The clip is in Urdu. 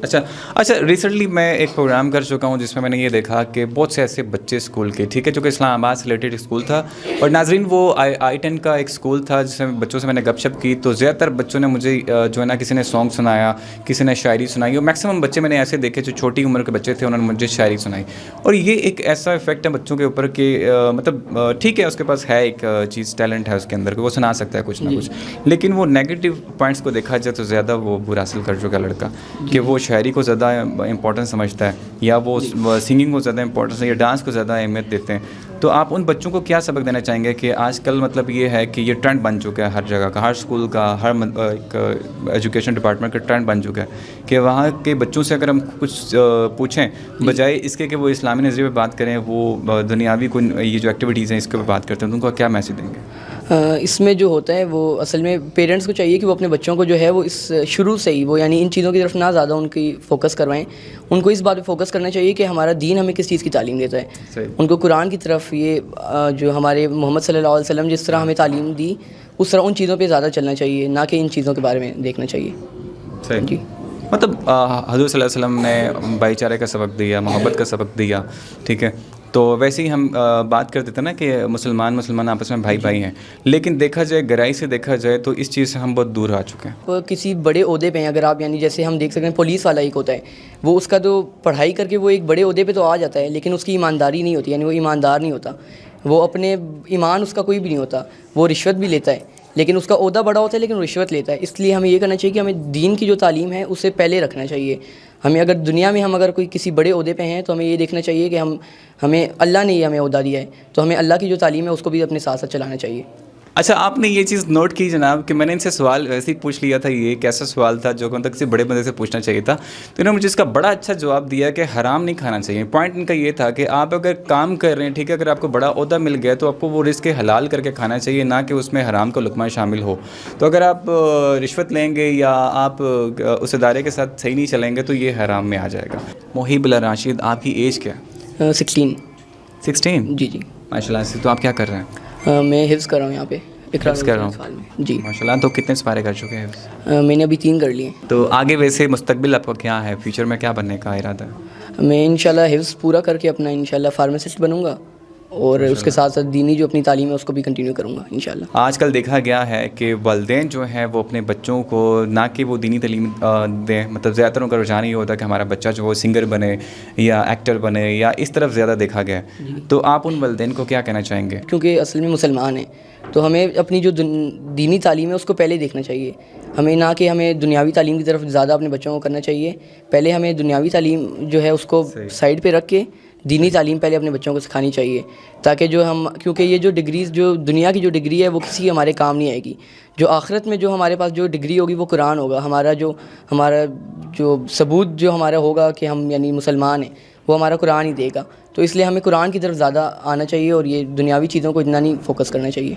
اچھا ریسنٹلی میں ایک پروگرام کر چکا ہوں جس میں نے یہ دیکھا کہ بہت سے ایسے بچے اسکول کے، ٹھیک ہے، جو کہ اسلام آباد سے ریلیٹڈ اسکول تھا، اور ناظرین وہ I-10 کا ایک اسکول تھا جس میں بچوں سے میں نے گپ شپ کی، تو زیادہ تر بچوں نے مجھے جو ہے نا کسی نے سانگ سنایا، کسی نے شاعری سنائی، اور میکسیمم بچے میں نے ایسے دیکھے جو چھوٹی عمر کے بچے تھے، انہوں نے مجھے شاعری سنائی. اور یہ ایک ایسا افیکٹ ہے بچوں کے اوپر کہ مطلب ٹھیک ہے اس کے پاس ہے ایک چیز، ٹیلنٹ ہے اس کے اندر کہ وہ سنا سکتا ہے کچھ نہ کچھ، لیکن وہ نیگیٹو پوائنٹس کو دیکھا جائے تو زیادہ وہ برا حاصل کر چکا لڑکا کہ وہ شاعری کو زیادہ امپورٹنس سمجھتا ہے، یا وہ سنگنگ کو زیادہ امپورٹنس ہے، یا ڈانس کو زیادہ اہمیت دیتے ہیں. تو آپ ان بچوں کو کیا سبق دینا چاہیں گے کہ آج کل مطلب یہ ہے کہ یہ ٹرینڈ بن چکا ہے ہر جگہ کا، ہر اسکول کا، ہر ایک ایجوکیشن ڈپارٹمنٹ کا ٹرینڈ بن چکا ہے کہ وہاں کے بچوں سے اگر ہم کچھ پوچھیں بجائے اس کے کہ وہ اسلامی نظریے پہ بات کریں، وہ دنیاوی کو یہ جو ایکٹیویٹیز ہیں اس کے پہ بات کرتے ہیں، تو ان کو کیا میسج دیں گے؟ اس میں جو ہوتا ہے وہ اصل میں پیرنٹس کو چاہیے کہ وہ اپنے بچوں کو جو ہے وہ اس شروع سے ہی وہ یعنی ان چیزوں کی طرف نہ زیادہ ان کی فوکس کروائیں. ان کو اس بات پہ فوکس کرنا چاہیے کہ ہمارا دین ہمیں کس چیز کی تعلیم دیتا ہے. ان کو قرآن کی طرف، یہ جو ہمارے محمد صلی اللہ علیہ وسلم جس طرح ہمیں تعلیم دی اس طرح ان چیزوں پہ زیادہ چلنا چاہیے، نہ کہ ان چیزوں کے بارے میں دیکھنا چاہیے. صحیح جی، مطلب حضور صلی اللہ علیہ وسلم نے بھائی چارے کا سبق دیا، محبت کا سبق دیا، ٹھیک ہے. تو ویسے ہی ہم بات کرتے تھے نا کہ مسلمان آپس میں بھائی ہیں، لیکن دیکھا جائے گہرائی سے دیکھا جائے تو اس چیز سے ہم بہت دور آ چکے ہیں. وہ کسی بڑے عہدے پہ ہیں اگر آپ، یعنی جیسے ہم دیکھ سکتے ہیں پولیس والا ایک ہوتا ہے، وہ اس کا تو پڑھائی کر کے وہ ایک بڑے عہدے پہ تو آ جاتا ہے، لیکن اس کی ایمانداری نہیں ہوتی، یعنی وہ ایماندار نہیں ہوتا، وہ اپنے ایمان اس کا کوئی بھی نہیں ہوتا، وہ رشوت بھی لیتا ہے، لیکن اس کا عہدہ بڑا ہوتا ہے لیکن رشوت لیتا ہے. اس لیے ہمیں یہ کرنا چاہیے کہ ہمیں دین کی جو تعلیم ہے اسے پہلے رکھنا چاہیے. ہمیں اگر دنیا میں ہم اگر کوئی کسی بڑے عہدے پہ ہیں تو ہمیں یہ دیکھنا چاہیے کہ ہمیں اللہ نے یہ ہمیں عہدہ دیا ہے، تو ہمیں اللہ کی جو تعلیم ہے اس کو بھی اپنے ساتھ ساتھ چلانا چاہیے. اچھا آپ نے یہ چیز نوٹ کی جناب کہ میں نے ان سے سوال ویسے ہی پوچھ لیا تھا، یہ ایک ایسا سوال تھا جو کہ کسی بڑے بندے سے پوچھنا چاہیے تھا، تو انہوں نے مجھے اس کا بڑا اچھا جواب دیا کہ حرام نہیں کھانا چاہیے. پوائنٹ ان کا یہ تھا کہ آپ اگر کام کر رہے ہیں، ٹھیک ہے، اگر آپ کو بڑا عہدہ مل گیا تو آپ کو وہ رزق حلال کر کے کھانا چاہیے، نہ کہ اس میں حرام کا لقمہ شامل ہو. تو اگر آپ رشوت لیں گے یا آپ اس ادارے کے ساتھ صحیح نہیں چلیں گے تو یہ حرام میں آ جائے گا. محیب اللہ راشد، آپ کی ایج کیا ہے؟ 16. جی ماشاء اللہ سے. تو آپ کیا کر رہے ہیں؟ میں حفظ کر رہا ہوں یہاں پہ حفظ کر رہا ہوں. جی ماشاء اللہ. تو کتنے سپارے کر چکے ہیں؟ میں نے ابھی 3 کر لیے. تو آگے ویسے مستقبل آپ کا کیا ہے؟ فیوچر میں کیا بننے کا ارادہ ہے؟ میں انشاءاللہ حفظ پورا کر کے اپنا انشاءاللہ فارماسسٹ بنوں گا، اور اس کے ساتھ ساتھ دینی جو اپنی تعلیم ہے اس کو بھی کنٹینیو کروں گا انشاءاللہ. آج کل دیکھا گیا ہے کہ والدین جو ہیں وہ اپنے بچوں کو نہ کہ وہ دینی تعلیم دیں، مطلب زیادہ تر ان کا رجحان یہ ہوتا ہے کہ ہمارا بچہ جو وہ سنگر بنے یا ایکٹر بنے، یا اس طرف زیادہ دیکھا گیا ہے. تو آپ ان والدین کو کیا کہنا چاہیں گے؟ کیونکہ اصل میں مسلمان ہیں تو ہمیں اپنی جو دینی تعلیم ہے اس کو پہلے دیکھنا چاہیے، ہمیں نہ کہ ہمیں دنیاوی تعلیم کی طرف زیادہ اپنے بچوں کو کرنا چاہیے. پہلے ہمیں دنیاوی تعلیم جو ہے اس کو سائڈ پہ رکھ کے دینی تعلیم پہلے اپنے بچوں کو سکھانی چاہیے، تاکہ جو کیونکہ یہ جو ڈگریز، جو دنیا کی جو ڈگری ہے وہ کسی ہمارے کام نہیں آئے گی. جو آخرت میں جو ہمارے پاس جو ڈگری ہوگی وہ قرآن ہوگا. ہمارا جو ثبوت جو ہمارا ہوگا کہ ہم یعنی مسلمان ہیں وہ ہمارا قرآن ہی دے گا. تو اس لیے ہمیں قرآن کی طرف زیادہ آنا چاہیے اور یہ دنیاوی چیزوں کو اتنا نہیں فوکس کرنا چاہیے.